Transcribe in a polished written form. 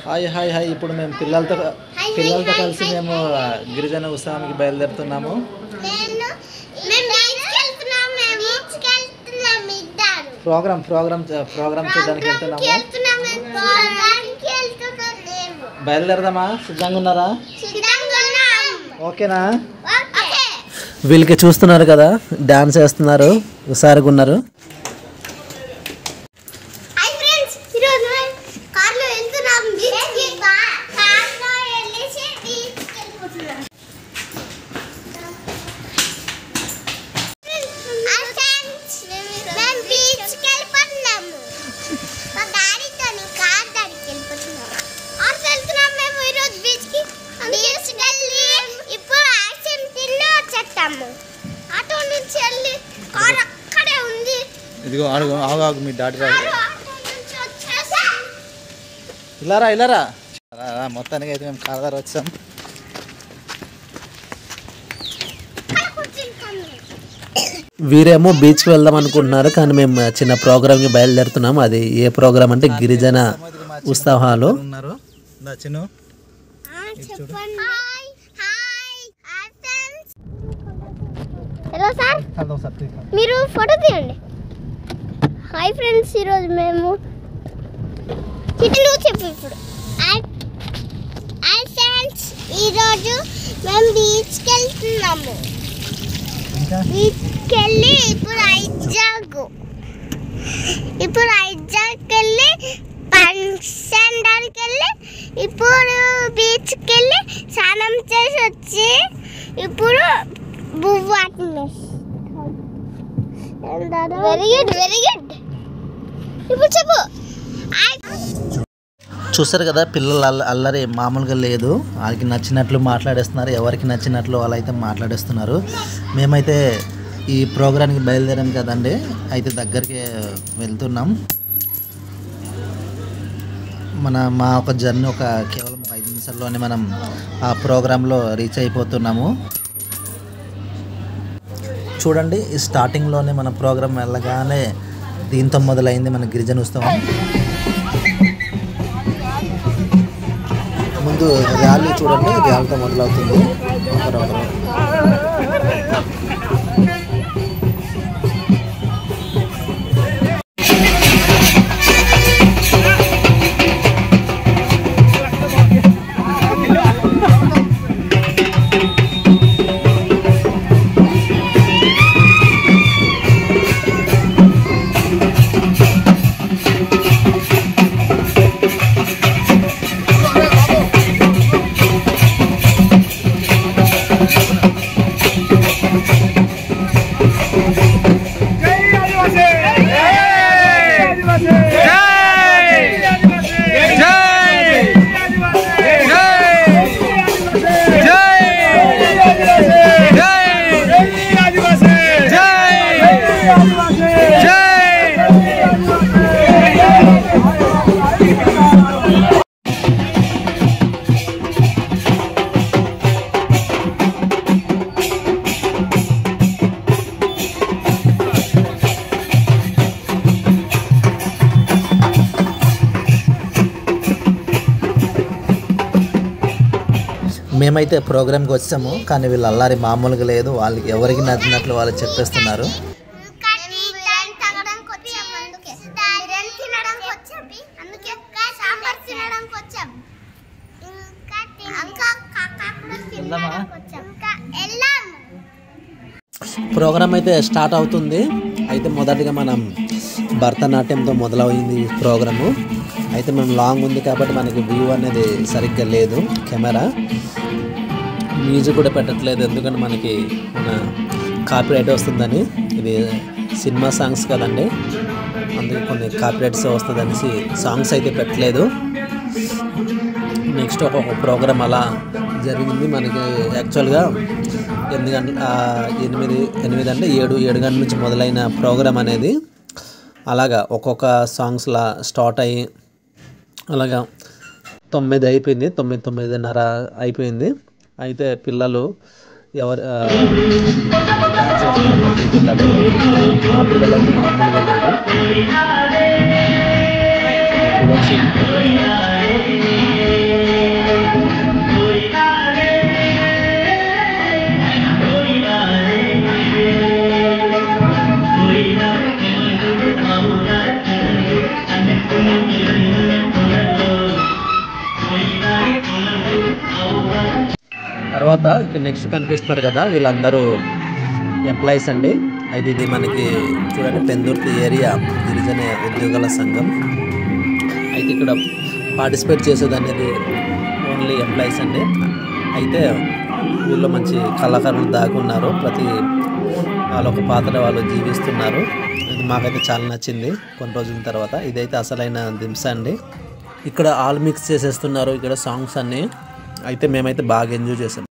Hi hi hi ఇప్పుడు మేము పిల్లలతో కలిసి మేము గిరిజన ఉత్సవానికి బయలుదేరుతున్నాము. ప్రోగ్రామ్ చూడడానికి వెళ్తున్నాము. బయలుదేరదామా? సిద్ధంగా ఉన్నారా? ఓకేనా? వీళ్ళకి చూస్తున్నారు కదా, డాన్స్ వేస్తున్నారు, హుషారుగా ఉన్నారు. ఇదిగో ఆగు మీ డాడీ రాదు. ఇలారా మొత్తానికి అయితే మేము కారదార వచ్చాం. వీరేమో బీచ్కి వెళ్దాం అనుకుంటున్నారు, కానీ మేము చిన్న ప్రోగ్రామ్కి బయలుదేరుతున్నాము. అది ఏ ప్రోగ్రామ్ అంటే గిరిజన ఉత్సవాలు. హలో సార్, మీరు ఫోటో తీయండి. హాయ్ ఫ్రెండ్స్, ఈరోజు మేము చెప్పు ఇప్పుడు. హాయ్ ఫ్రెండ్స్, ఈరోజు మేము బీచ్కి వెళ్తున్నాము. బీచ్కి వెళ్ళి ఇప్పుడు ఐజాగ్ వెళ్ళి సెంటర్కి వెళ్ళి ఇప్పుడు బీచ్కి వెళ్ళి స్నానం చేసి వచ్చి ఇప్పుడు వెరీ గుడ్. ఇప్పుడు చెప్పు. చూస్తారు కదా, పిల్లలు అల్లరి మామూలుగా లేదు. వాళ్ళకి నచ్చినట్లు మాట్లాడేస్తున్నారు, ఎవరికి నచ్చినట్లు వాళ్ళు అయితే మాట్లాడేస్తున్నారు. మేమైతే ఈ ప్రోగ్రాంకి బయలుదేరాం కదండి, అయితే దగ్గరికి వెళ్తున్నాం. మా ఒక జర్నీ కేవలం 5 నిమిషాల్లోనే మనం ఆ ప్రోగ్రాంలో రీచ్ అయిపోతున్నాము. చూడండి, ఈ స్టార్టింగ్లోనే మన ప్రోగ్రాం వెళ్ళగానే దీంతో మొదలైంది మన గిరిజన ఉత్సవం. ముందు ర్యాలీ చూడండి, ర్యాలీతో మొదలవుతుంది. మేమైతే ప్రోగ్రామ్కి వచ్చాము, కానీ వీళ్ళు అల్లారి మామూలుగా లేదు. వాళ్ళకి ఎవరికి నచ్చినట్లు వాళ్ళు చెప్పేస్తున్నారు. ప్రోగ్రామ్ అయితే స్టార్ట్ అవుతుంది. అయితే మొదటిగా మనం భరతనాట్యంతో మొదలైంది ఈ ప్రోగ్రాము. అయితే మేము లాంగ్ ఉంది కాబట్టి మనకి వ్యూ అనేది సరిగ్గా లేదు, కెమెరా మ్యూజిక్ కూడా పెట్టట్లేదు, ఎందుకంటే మనకి మన కాపీరైట్ వస్తుందని. ఇది సినిమా సాంగ్స్ కదండి, అందుకే కొన్ని కాపీరైట్స్ వస్తుంది అనేసి సాంగ్స్ అయితే పెట్టలేదు. నెక్స్ట్ ఒక ప్రోగ్రామ్ అలా జరిగింది. మనకి యాక్చువల్గా 8 అంటే 7 గంటల నుంచి మొదలైన ప్రోగ్రామ్ అనేది అలాగా ఒక్కొక్క సాంగ్స్లా స్టార్ట్ అయ్యి అలాగా 9 అయిపోయింది, 9:30 అయిపోయింది. అయితే పిల్లలు ఎవరు పిల్లలు తర్వాత నెక్స్ట్ కనిపిస్తున్నారు కదా, వీళ్ళందరూ ఎంప్లాయీస్ అండి. అయితే ఇది మనకి చూడండి పెందుర్తి ఏరియా గిరిజన ఉద్యోగుల సంఘం. అయితే ఇక్కడ పార్టిసిపేట్ చేసేది అనేది ఓన్లీ ఎంప్లాయీస్ అండి. అయితే వీళ్ళు మంచి కళాకారులు దాగున్నారు, ప్రతి వాళ్ళొక పాత్ర వాళ్ళు జీవిస్తున్నారు. ఇది మాకైతే చాలా నచ్చింది కొన్ని రోజుల తర్వాత. ఇదైతే అసలైన దింస అండి. ఇక్కడ ఆల్ మిక్స్ చేసేస్తున్నారు ఇక్కడ సాంగ్స్ అన్నీ. అయితే మేమైతే బాగా ఎంజాయ్ చేసాం.